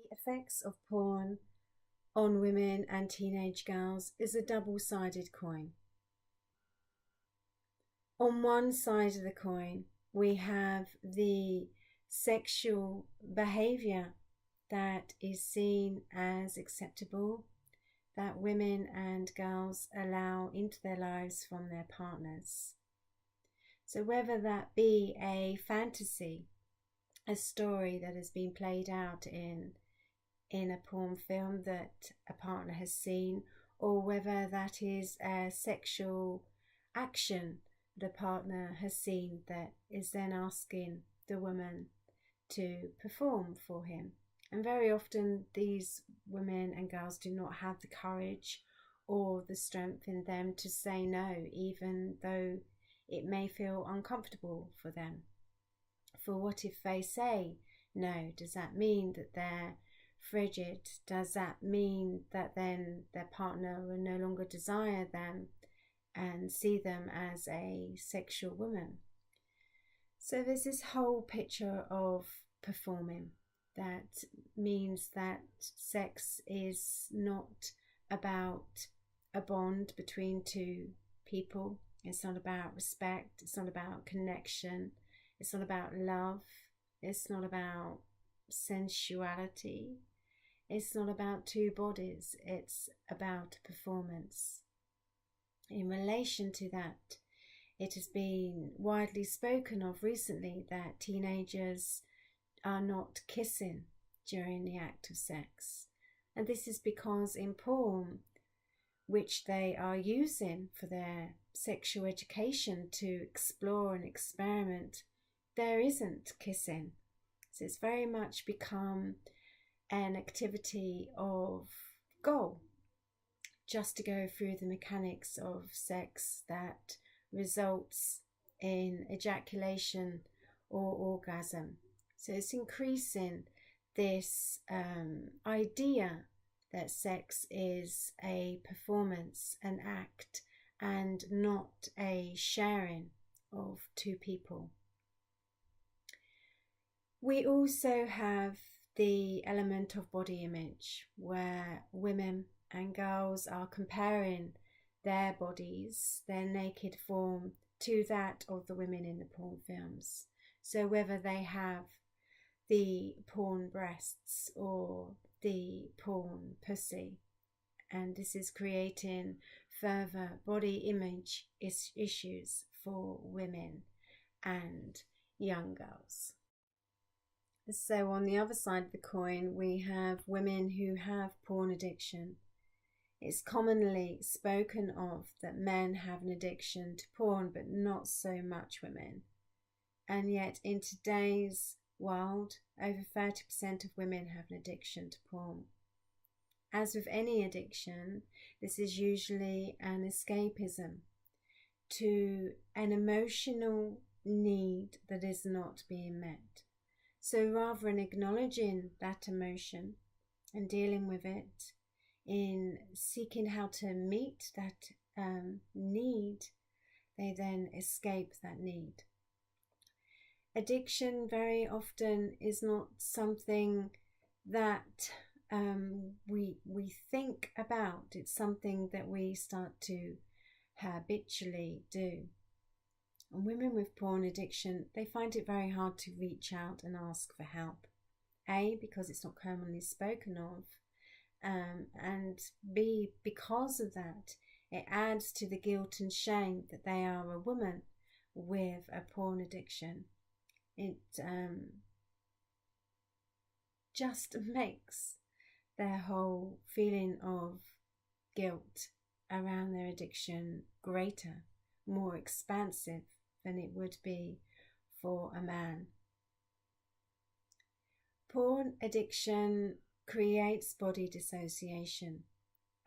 The effects of porn on women and teenage girls is a double-sided coin. On one side of the coin, we have the sexual behavior that is seen as acceptable, that women and girls allow into their lives from their partners. So whether that be a fantasy, a story that has been played out in a porn film that a partner has seen, or whether that is a sexual action the partner has seen that is then asking the woman to perform for him. And very often these women and girls do not have the courage or the strength in them to say no, even though it may feel uncomfortable for them. For what if they say no? Does that mean that they're frigid? Does that mean that then their partner will no longer desire them and see them as a sexual woman? So there's this whole picture of performing. That means that sex is not about a bond between two people. It's not about respect. It's not about connection. It's not about love. It's not about sensuality. It's not about two bodies. It's about performance. In relation to that, it has been widely spoken of recently that teenagers are not kissing during the act of sex. And this is because in porn, which they are using for their sexual education to explore and experiment, there isn't kissing. So it's very much become an activity of goal, just to go through the mechanics of sex that results in ejaculation or orgasm. So it's increasing this idea that sex is a performance, an act, and not a sharing of two people. We also have the element of body image, where women and girls are comparing their bodies, their naked form, to that of the women in the porn films. So whether they have the porn breasts or the porn pussy, and this is creating further body image issues for women and young girls. So on the other side of the coin, we have women who have porn addiction. It's commonly spoken of that men have an addiction to porn, but not so much women. And yet in today's world, over 30% of women have an addiction to porn. As with any addiction, this is usually an escapism to an emotional need that is not being met. So rather than acknowledging that emotion and dealing with it, in seeking how to meet that need, they then escape that need. Addiction very often is not something that we think about. It's something that we start to habitually do. And women with porn addiction, they find it very hard to reach out and ask for help. A, because it's not commonly spoken of, and B, because of that, it adds to the guilt and shame that they are a woman with a porn addiction. It just makes their whole feeling of guilt around their addiction greater, more expansive than it would be for a man. Porn addiction creates body dissociation,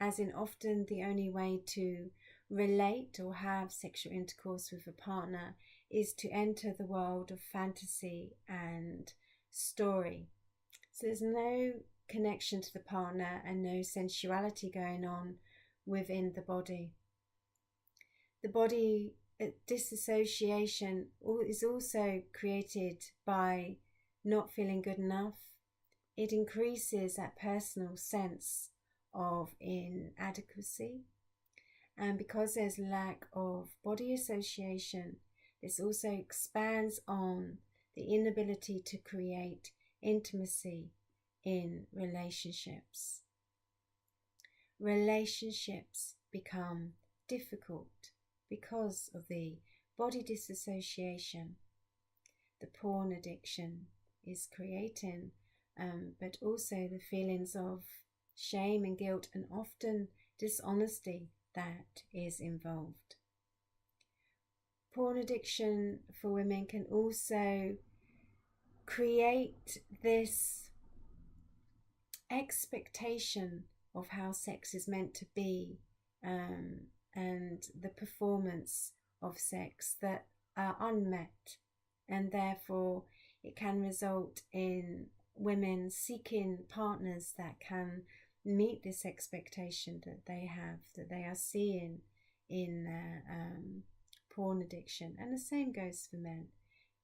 as in often the only way to relate or have sexual intercourse with a partner is to enter the world of fantasy and story. So there's no connection to the partner and no sensuality going on within the body. The body disassociation is also created by not feeling good enough it increases that personal sense of inadequacy. And because there's lack of body association, this also expands on the inability to create intimacy in relationships. Relationships become difficult because of the body disassociation the porn addiction is creating, but also the feelings of shame and guilt and often dishonesty that is involved. Porn addiction for women can also create this expectation of how sex is meant to be, and the performance of sex that are unmet, and therefore it can result in women seeking partners that can meet this expectation that they have, that they are seeing in their porn addiction. And the same goes for men.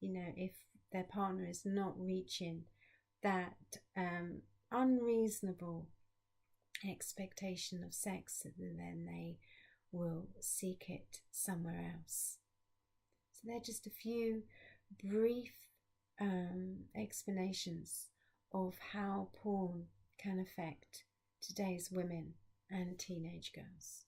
You know, if their partner is not reaching that unreasonable expectation of sex, then they will seek it somewhere else. So they're just a few brief explanations of how porn can affect today's women and teenage girls.